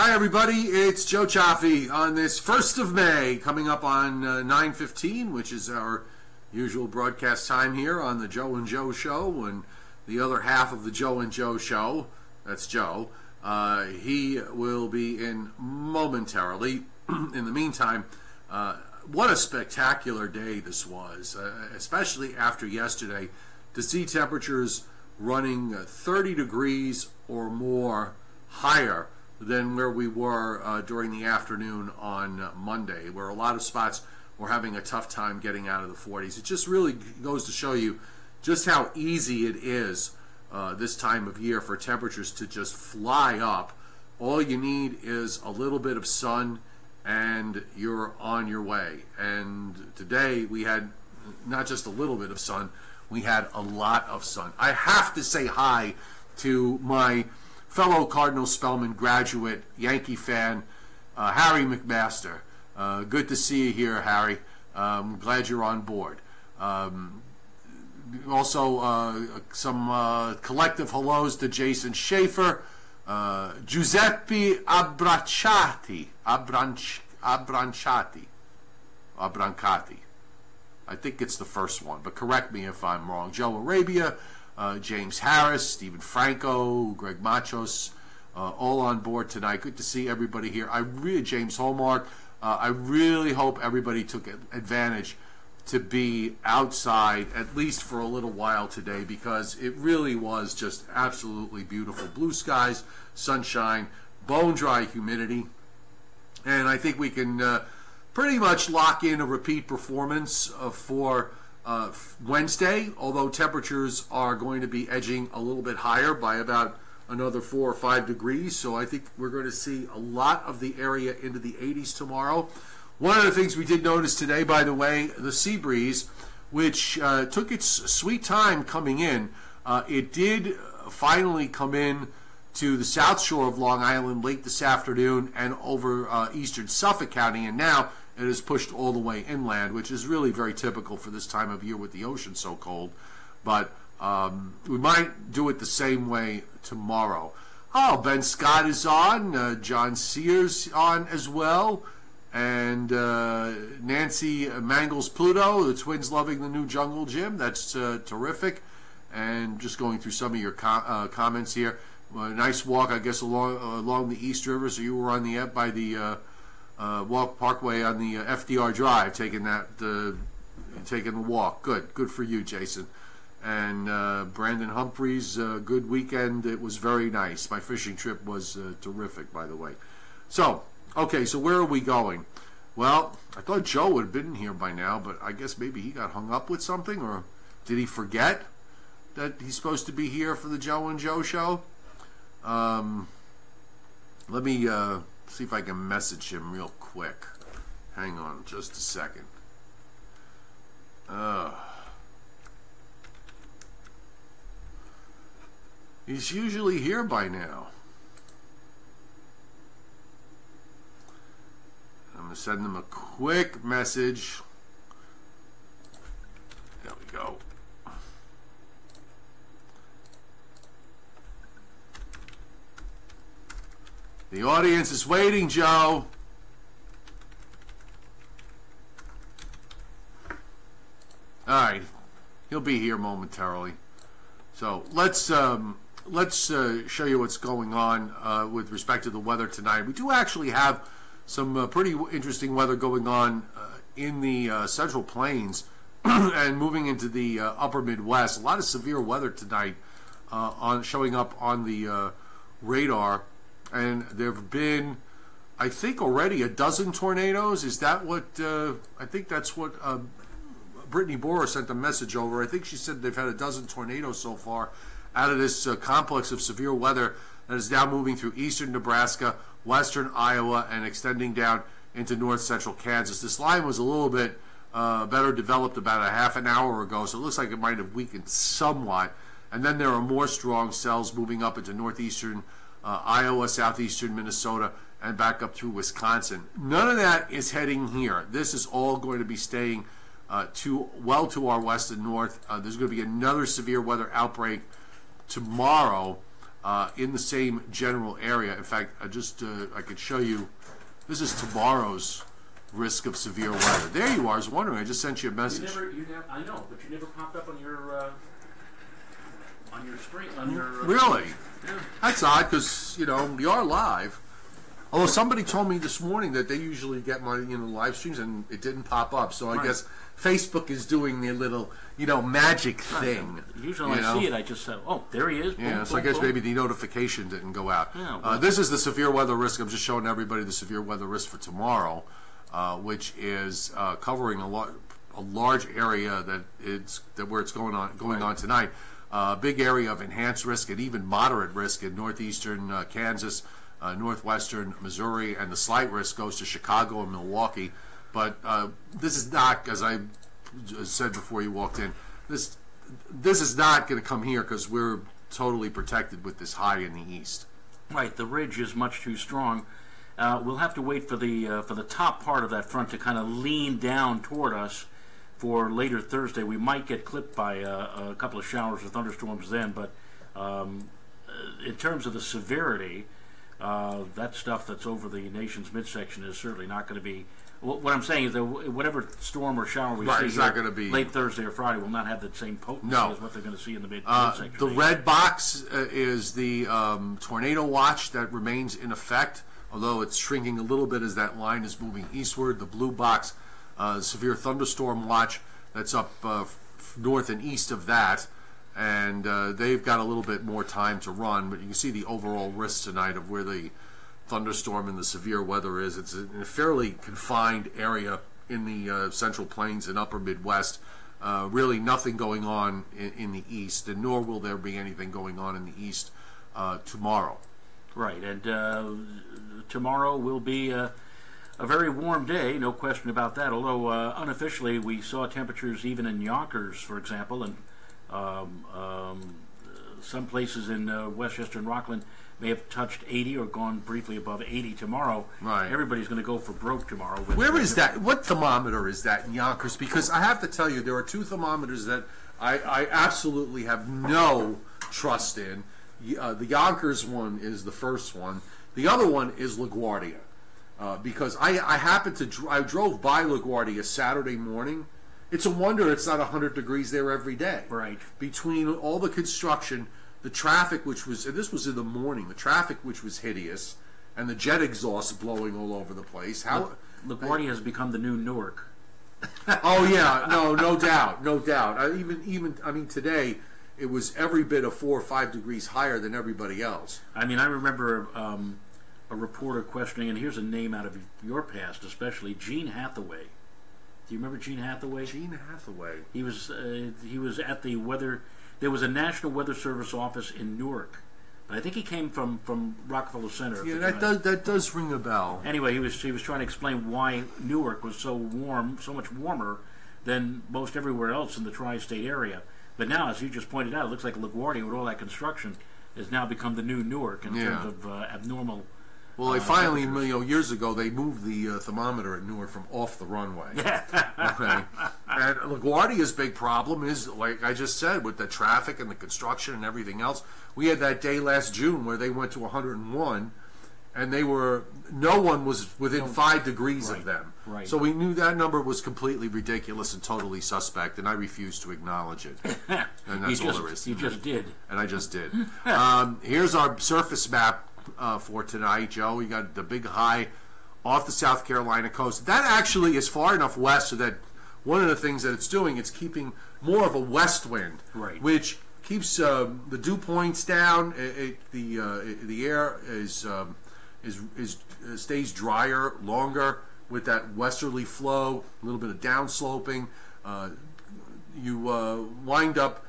Hi everybody, it's Joe Cioffi on this 1st of May, coming up on 9:15, which is our usual broadcast time here on the Joe and Joe Show, and the other half of the Joe and Joe Show, that's Joe, he will be in momentarily. In the meantime, what a spectacular day this was, especially after yesterday, to see temperatures running 30 degrees or more higher than where we were during the afternoon on Monday, where a lot of spots were having a tough time getting out of the 40s. It just really goes to show you just how easy it is this time of year for temperatures to just fly up. All you need is a little bit of sun and you're on your way. And today we had not just a little bit of sun, we had a lot of sun. I have to say hi to my fellow Cardinal Spellman graduate, Yankee fan, Harry McMaster. Good to see you here, Harry. I'm glad you're on board. Also, some collective hellos to Jason Schaefer, Giuseppe Abrancati. I think it's the first one, but correct me if I'm wrong. Joe Arabia, James Harris, Stephen Franco, Greg Machos, all on board tonight. Good to see everybody here. James Hallmark, I really hope everybody took advantage to be outside at least for a little while today, because it really was just absolutely beautiful. Blue skies, sunshine, bone dry humidity, and I think we can pretty much lock in a repeat performance for Wednesday, although temperatures are going to be edging a little bit higher by about another 4 or 5 degrees. So I think we're going to see a lot of the area into the 80s tomorrow. One of the things we did notice today, by the way, the sea breeze, which took its sweet time coming in, it did finally come in to the south shore of Long Island late this afternoon and over eastern Suffolk County, and now it is pushed all the way inland, which is really very typical for this time of year with the ocean so cold. But we might do it the same way tomorrow. Oh, Ben Scott is on, John Sears on as well, and Nancy Mangles Pluto, the twins loving the new jungle gym. That's terrific. And just going through some of your comments here. Nice walk, I guess, along the East River. So you were on the by the Walk Parkway on the FDR Drive, taking the walk. Good for you, Jason. And Brandon Humphreys, good weekend. It was very nice. My fishing trip was terrific, by the way. So, okay, so where are we going? Well, I thought Joe would have been here by now, but I guess maybe he got hung up with something, or did he forget that he's supposed to be here for the Joe and Joe Show? Let me see if I can message him real quick. Hang on just a second. He's usually here by now. I'm going to send him a quick message. There we go. The audience is waiting, Joe. All right, he'll be here momentarily. So let's show you what's going on with respect to the weather tonight. We do actually have some pretty interesting weather going on in the Central Plains and moving into the upper Midwest. A lot of severe weather tonight showing up on the radar. And there have been, I think, already a dozen tornadoes. Is that what, I think that's what Brittany Borer sent a message over. I think she said they've had a dozen tornadoes so far out of this complex of severe weather that is now moving through eastern Nebraska, western Iowa, and extending down into north central Kansas. This line was a little bit better developed about a half an hour ago, so it looks like it might have weakened somewhat. And then there are more strong cells moving up into northeastern Iowa, southeastern Minnesota, and back up through Wisconsin. None of that is heading here. This is all going to be staying well to our west and north. There's going to be another severe weather outbreak tomorrow in the same general area. In fact, I could show you. This is tomorrow's risk of severe weather. There you are. I was wondering. I just sent you a message. I know, but you never popped up on your screen. On your really? Yeah. That's odd because we are live. Although somebody told me this morning that they usually get my live streams and it didn't pop up. So I guess Facebook is doing their little magic thing. Usually when I see it, I just say, "Oh, there he is." Boom, yeah. So boom, I guess boom. maybe the notification didn't go out. Yeah, well, this is the severe weather risk. I'm just showing everybody the severe weather risk for tomorrow, which is covering a large area where it's going on tonight. Big area of enhanced risk and even moderate risk in northeastern Kansas, northwestern Missouri, and the slight risk goes to Chicago and Milwaukee. But this is not, as I said before you walked in, this is not going to come here because we're totally protected with this high in the east. Right, the ridge is much too strong. We'll have to wait for the top part of that front to kind of lean down toward us for later Thursday. We might get clipped by a couple of showers or thunderstorms then, but in terms of the severity, that stuff that's over the nation's midsection is certainly not going to be. What I'm saying is that whatever storm or shower we see not going to be late Thursday or Friday will not have the same potency as what they're going to see in the midsection. The red box is the tornado watch that remains in effect, although it's shrinking a little bit as that line is moving eastward. The blue box, severe thunderstorm watch, that's up north and east of that, and they've got a little bit more time to run, but you can see the overall risk tonight of where the thunderstorm and the severe weather is. It's in a fairly confined area in the Central Plains and Upper Midwest. Really nothing going on in the east, and nor will there be anything going on in the east tomorrow. Right, and tomorrow will be a very warm day, no question about that, although unofficially we saw temperatures even in Yonkers, for example, and some places in Westchester and Rockland may have touched 80 or gone briefly above 80 tomorrow. Right. Everybody's going to go for broke tomorrow. Where is that? What thermometer is that in Yonkers? Because I have to tell you, there are two thermometers that I absolutely have no trust in. The Yonkers one is the first one. The other one is LaGuardia. Because I drove by LaGuardia Saturday morning. It's a wonder it's not 100 degrees there every day. Right. Between Between all the construction, the traffic, which was, and this was in the morning, the traffic which was hideous, and the jet exhaust blowing all over the place. LaGuardia has become the new Newark. Oh yeah, no doubt, no doubt. Even today, it was every bit of 4 or 5 degrees higher than everybody else. I mean, I remember a reporter questioning, and here's a name out of your past, especially Gene Hathaway. Do you remember Gene Hathaway? Gene Hathaway. He was at the weather. There was a National Weather Service office in Newark, but I think he came from Rockefeller Center. Yeah, that does ring a bell. Anyway, he was trying to explain why Newark was so warm, so much warmer than most everywhere else in the tri-state area. But now, as you just pointed out, it looks like LaGuardia with all that construction has now become the new Newark in terms of abnormal. Well, they finally, years ago, they moved the thermometer at Newark from off the runway. Okay. And LaGuardia's big problem is, like I just said, with the traffic and the construction and everything else. We had that day last June where they went to 101, and no one was within 5 degrees of them. Right. So we knew that number was completely ridiculous and totally suspect, and I refused to acknowledge it. And that's all there is. You just did. And I just did. Here's our surface map for tonight, Joe. We got the big high off the South Carolina coast. That actually is far enough west so that one of the things that it's doing, it's keeping more of a west wind, right, which keeps the dew points down. The air stays drier longer with that westerly flow. A little bit of downsloping. You wind up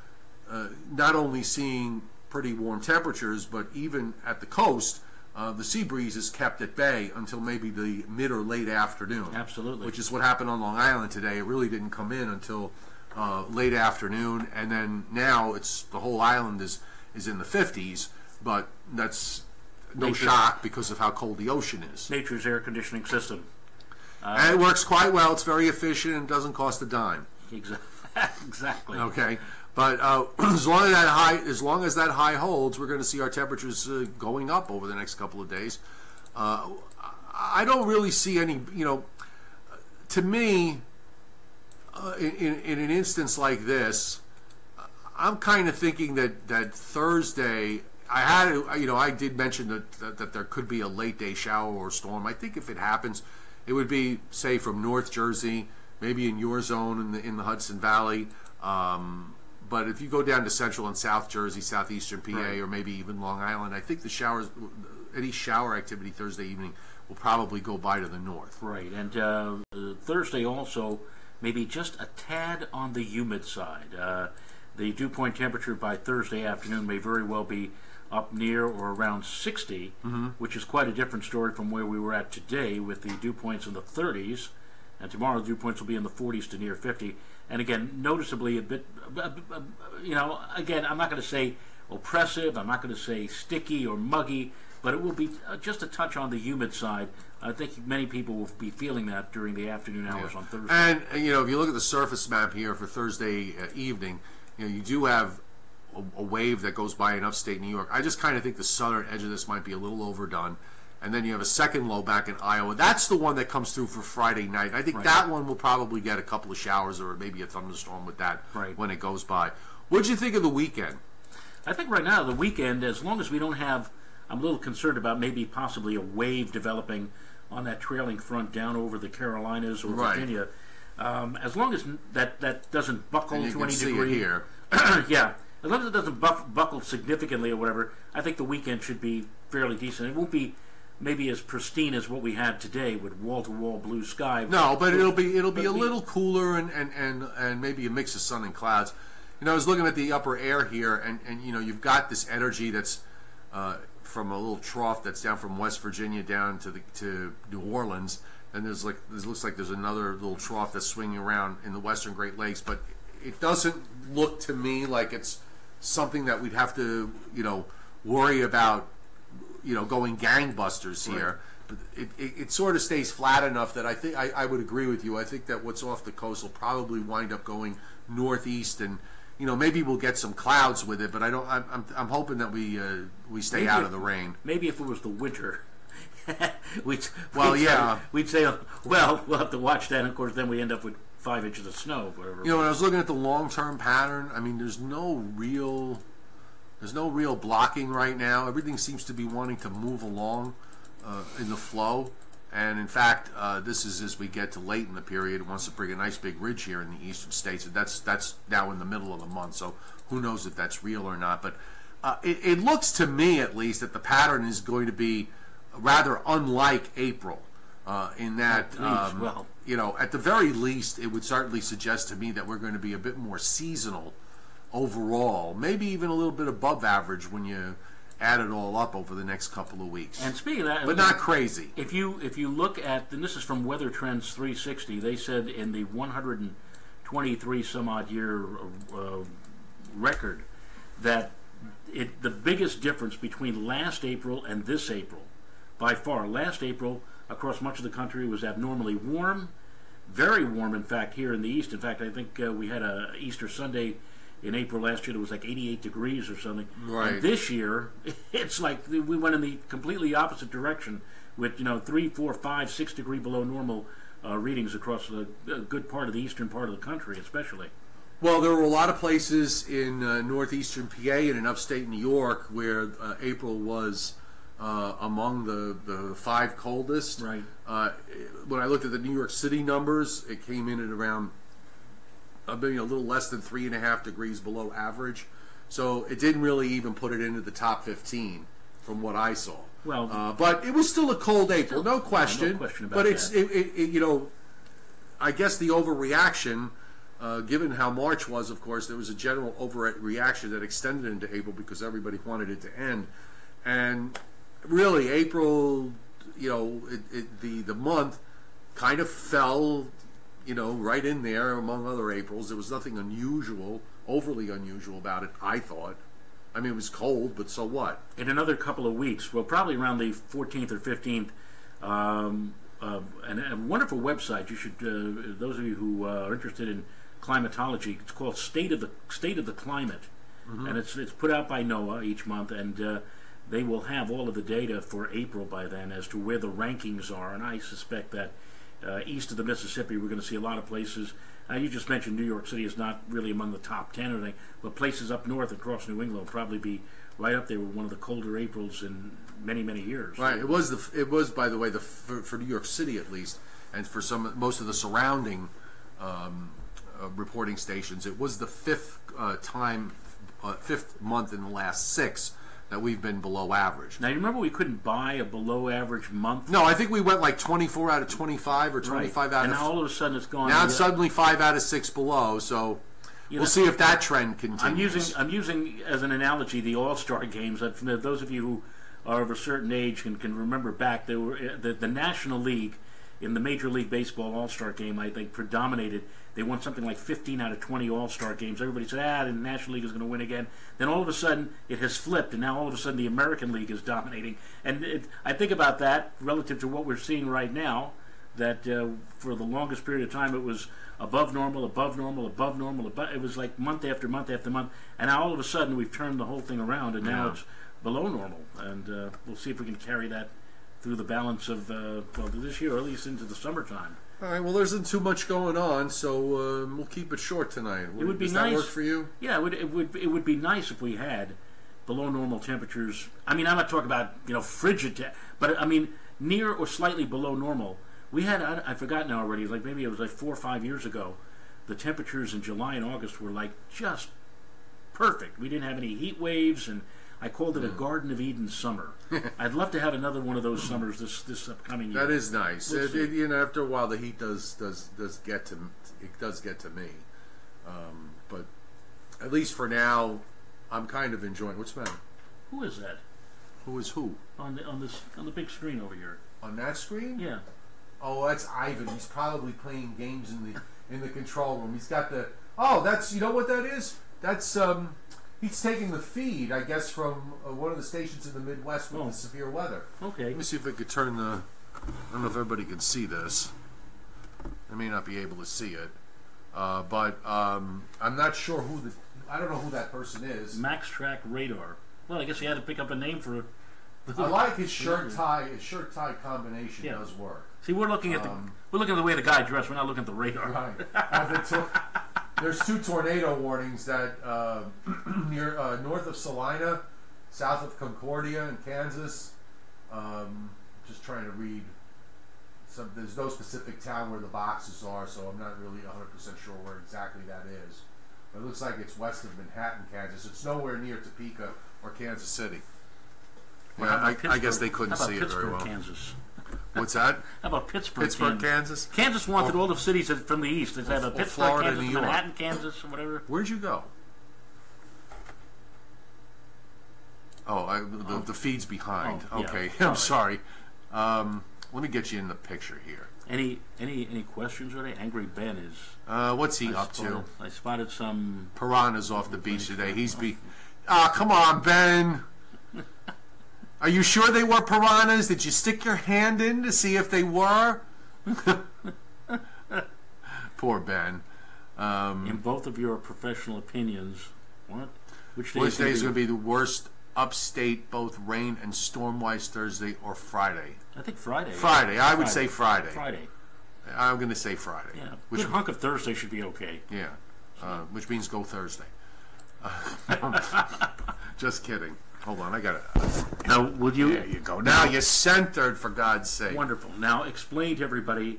not only seeing pretty warm temperatures, but even at the coast, the sea breeze is kept at bay until maybe the mid or late afternoon. Absolutely. Which is what happened on Long Island today. It really didn't come in until late afternoon, and then now the whole island is in the 50s, but that's no shock because of how cold the ocean is. Nature's air conditioning system. And it works quite well. It's very efficient and doesn't cost a dime. Exactly. Okay. But as long as that high holds, we're going to see our temperatures going up over the next couple of days. I don't really see any, to me, in an instance like this, I'm kind of thinking that Thursday, I did mention that there could be a late day shower or storm. I think if it happens, it would be, say, from North Jersey, maybe in your zone in the Hudson Valley. But if you go down to Central and South Jersey, Southeastern PA, right, or maybe even Long Island, I think any shower activity Thursday evening will probably go by to the north. Right, and Thursday also maybe just a tad on the humid side. The dew point temperature by Thursday afternoon may very well be up near or around 60, which is quite a different story from where we were at today with the dew points in the 30s. And tomorrow the dew points will be in the 40s to near 50. And again, noticeably a bit, again, I'm not going to say oppressive, I'm not going to say sticky or muggy, but it will be just a touch on the humid side. I think many people will be feeling that during the afternoon hours on Thursday. And, if you look at the surface map here for Thursday evening, you do have a wave that goes by in upstate New York. I just kind of think the southern edge of this might be a little overdone. And then you have a second low back in Iowa. That's the one that comes through for Friday night. I think that one will probably get a couple of showers or maybe a thunderstorm with that when it goes by. What did you think of the weekend? I think right now, the weekend, as long as we don't have, I'm a little concerned about maybe possibly a wave developing on that trailing front down over the Carolinas or Virginia. As long as that doesn't buckle to any degree. Here. Yeah. As long as it doesn't buckle significantly or whatever, I think the weekend should be fairly decent. It won't be maybe as pristine as what we had today with wall-to-wall blue sky. No, but it'll be a little cooler and maybe a mix of sun and clouds. I was looking at the upper air here, and you've got this energy that's from a little trough that's down from West Virginia down to New Orleans, and this looks like there's another little trough that's swinging around in the Western Great Lakes, but it doesn't look to me like it's something that we'd have to worry about going gangbusters here. But it sort of stays flat enough that I think I would agree with you. I think that what's off the coast will probably wind up going northeast, and maybe we'll get some clouds with it. But I'm hoping that we stay out of the rain. Maybe if it was the winter, we'd say, well, we'll have to watch that. And of course, then we end up with 5 inches of snow. Whatever. When I was looking at the long-term pattern, I mean, there's no real blocking right now. Everything seems to be wanting to move along in the flow. And in fact, this is as we get to late in the period, it wants to bring a nice big ridge here in the eastern states. And that's now in the middle of the month, so who knows if that's real or not. But it looks to me, at least, that the pattern is going to be rather unlike April. In that, at the very least, it would certainly suggest to me that we're going to be a bit more seasonal overall, maybe even a little bit above average when you add it all up over the next couple of weeks. And speaking of that, but not crazy. If you look at, and this is from Weather Trends 360, they said in the 123 some odd year record that the biggest difference between last April and this April, by far, last April across much of the country was abnormally warm, very warm, in fact, here in the east. In fact, I think we had a Easter Sunday in April last year that was like 88 degrees or something. Right. And this year, it's like we went in the completely opposite direction with 3, 4, 5, 6 degree below normal readings across a good part of the eastern part of the country, especially. Well, there were a lot of places in northeastern PA and in upstate New York where April was among the 5 coldest. Right. When I looked at the New York City numbers, it came in at around a little less than 3.5 degrees below average. So it didn't really even put it into the top 15 from what I saw. Well, but it was still a cold April, no question. No question about but that. I guess the overreaction, given how March was, of course, there was a general overreaction that extended into April because everybody wanted it to end. And really, April, the month kind of fell, right in there among other Aprils. There was nothing overly unusual about it, I thought. I mean, it was cold, but so what? In another couple of weeks, well, probably around the 14th or 15th, and a wonderful website. You should, those of you who are interested in climatology. It's called State of the Climate, and it's put out by NOAA each month, and they will have all of the data for April by then as to where the rankings are. And I suspect that east of the Mississippi, we're going to see a lot of places. You just mentioned New York City is not really among the top 10 or anything, but places up north across New England will probably be right up there with one of the colder Aprils in many, many years. Right. It was by the way, for New York City at least, and for most of the surrounding reporting stations, it was the fifth month in the last 6 that we've been below average. Now, you remember we couldn't buy a below average month? No, I think we went like 24 out of 25 or 25 out of... And now all of a sudden it's gone... Now it's suddenly 5 out of 6 below, so we'll see if that trend continues. I'm using as an analogy the All-Star games. Those of you who are of a certain age and can remember back, they were the National League in the Major League Baseball All-Star game, I think, predominated. They won something like 15 out of 20 All-Star games. Everybody said, the National League is going to win again. Then all of a sudden, it has flipped, and now all of a sudden the American League is dominating. And I think about that relative to what we're seeing right now, that for the longest period of time it was above normal, above normal, above normal. It was like month after month after month. And now all of a sudden we've turned the whole thing around, and now it's below normal. And we'll see if we can carry that through the balance of this year, or at least into the summertime. All right. Well, there isn't too much going on, so we'll keep it short tonight. It would be Does nice. that work for you? Yeah, it would be nice if we had below normal temperatures. I mean, I'm not talking about frigid, but I mean near or slightly below normal. We had I've forgotten now already. Like maybe it was like 4 or 5 years ago. The temperatures in July and August were like just perfect. We didn't have any heat waves, and I called it a Garden of Eden summer. I'd love to have another one of those summers this upcoming year. That is nice. After a while, the heat does get to me. But at least for now, I'm kind of enjoying. What's the matter? Who is that? Who is who? On the big screen over here. On that screen? Yeah. Oh, that's Ivan. He's probably playing games in the control room. He's got the. Oh, that's what that is. That's He's taking the feed, I guess, from one of the stations in the Midwest with the severe weather. Okay. Let me see if I could turn the... I don't know if everybody can see this. I may not be able to see it. But I'm not sure who I don't know who that person is. Max Track Radar. Well, I guess he had to pick up a name for... I like his shirt tie. His shirt tie combination does work. See, we're looking at the way the guy dressed. We're not looking at the radar. Right. There's 2 tornado warnings that near north of Salina, south of Concordia in Kansas. Just trying to read. There's no specific town where the boxes are, so I'm not really 100% sure where exactly that is. But it looks like it's west of Manhattan, Kansas. It's nowhere near Topeka or Kansas City. Yeah, I guess they couldn't see it very well. Kansas? What's that? How about Pittsburgh, Kansas? Kansas wanted all the cities from the east. Is that Pittsburgh, Florida, Kansas, New York. Manhattan, Kansas, or whatever? Where'd you go? Oh, the feed's behind. Oh, yeah. Okay, I'm sorry. Let me get you in the picture here. Any questions already? Angry Ben is. What's he up to? I spotted some piranhas off the beach today. Come on, Ben. Are you sure they were piranhas? Did you stick your hand in to see if they were? Poor Ben. In both of your professional opinions, which day is going to be the worst upstate, both rain and storm-wise, Thursday or Friday? I think Friday. Friday. I would say Friday. Friday. I'm going to say Friday. Yeah. Good hunk of Thursday should be okay. Yeah. Which means go Thursday. Just kidding. Hold on, I got it. Now, would you? There you go. Now you're centered, for God's sake. Wonderful. Now, explain to everybody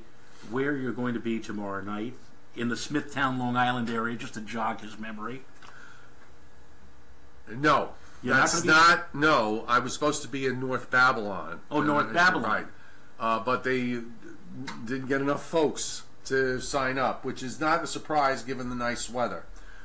where you're going to be tomorrow night in the Smithtown, Long Island area, just to jog his memory. No, that's not. No, I was supposed to be in North Babylon. Oh, North Babylon. Right. But they didn't get enough folks to sign up, which is not a surprise given the nice weather.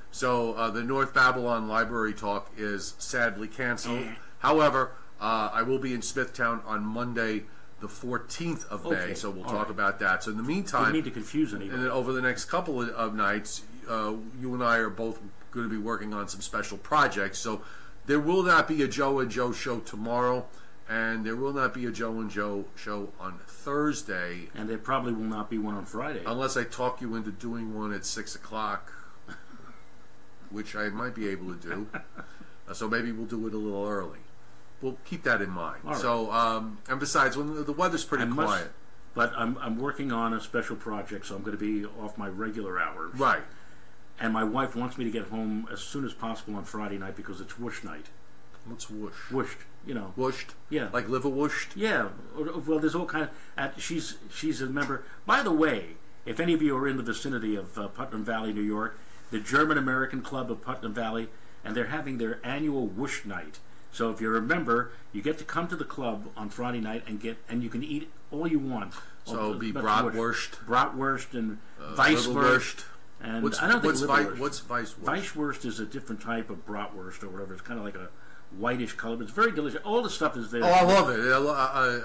So the North Babylon Library Talk is sadly canceled. However, I will be in Smithtown on Monday, the 14th of May, so we'll talk about that. So in the meantime, didn't mean to confuse anybody. And then over the next couple of nights, you and I are both going to be working on some special projects. So there will not be a Joe and Joe show tomorrow, And there will not be a Joe and Joe show on Thursday. And there probably will not be one on Friday. Unless I talk you into doing one at 6 o'clock, which I might be able to do. So maybe we'll do it a little early. We'll keep that in mind. All right. So, and besides, when the weather's pretty quiet. But I'm working on a special project, so I'm going to be off my regular hours. Right. And my wife wants me to get home as soon as possible on Friday night because it's whoosh night. What's whoosh? Whooshed, you know. Whooshed? Yeah. Like liver whooshed? Yeah. Well, there's all kind of... she's a member... By the way, if any of you are in the vicinity of Putnam Valley, New York, the German-American Club of Putnam Valley, and they're having their annual whoosh night. So if you're a member, you get to come to the club on Friday night and you can eat all you want. So it'll be bratwurst. Bratwurst and weisswurst. And what's weisswurst? Weisswurst is a different type of bratwurst or whatever. It's kind of like a whitish color, but it's very delicious. All the stuff is there. Oh, I love it.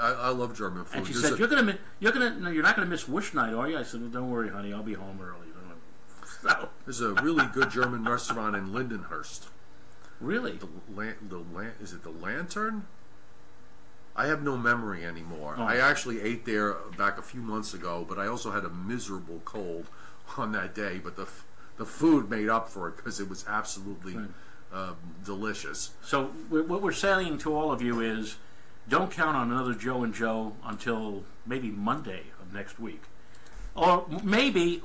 I love German food. And she said, "You're not gonna miss Whoosh night, are you?" I said, well, "Don't worry, honey. I'll be home early." So. There's a really good German restaurant in Lindenhurst. Really? Is it the Lantern? I have no memory anymore. Oh. I actually ate there back a few months ago, but I also had a miserable cold on that day. But the food made up for it because it was absolutely delicious. So what we're saying to all of you is, don't count on another Joe and Joe until maybe Monday of next week. Or maybe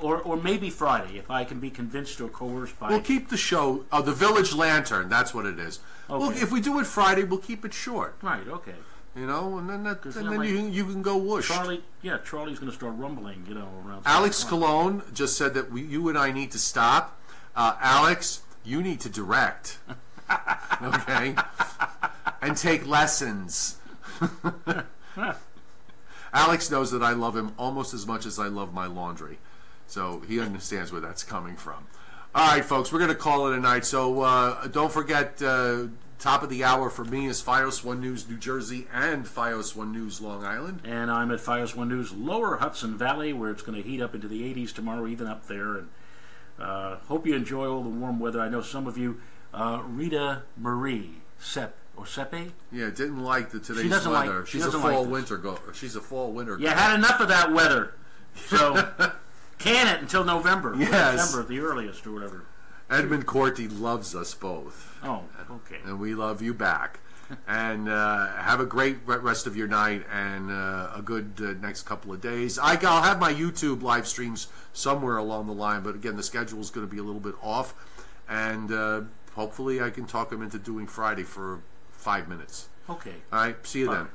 Friday, if I can be convinced or coerced by... We'll keep the show... Oh, the Village Lantern, that's what it is. Okay. Well, if we do it Friday, we'll keep it short. Right, okay. You know, and then you can go whoosh. Charlie's going to start rumbling, you know, around... Alex Cologne just said that you and I need to stop. Alex, you need to direct. Okay? And take lessons. Alex knows that I love him almost as much as I love my laundry. So he understands where that's coming from. All right, folks, we're going to call it a night. So don't forget, top of the hour for me is Fios 1 News New Jersey and Fios 1 News Long Island. And I'm at Fios 1 News Lower Hudson Valley, where it's going to heat up into the 80s tomorrow, even up there. And hope you enjoy all the warm weather. I know some of you, Rita Marie Sepp, or Sepe? Yeah, didn't like today's weather. She's a fall winter girl. She's a fall winter girl. You had enough of that weather. So can it until November. Yes. December at the earliest or whatever. Edmund Corti loves us both. Oh, okay. And we love you back. And have a great rest of your night and a good next couple of days. I'll have my YouTube live streams somewhere along the line, but again, the schedule is going to be a little bit off. And hopefully I can talk him into doing Friday for 5 minutes. Okay. All right. See you then.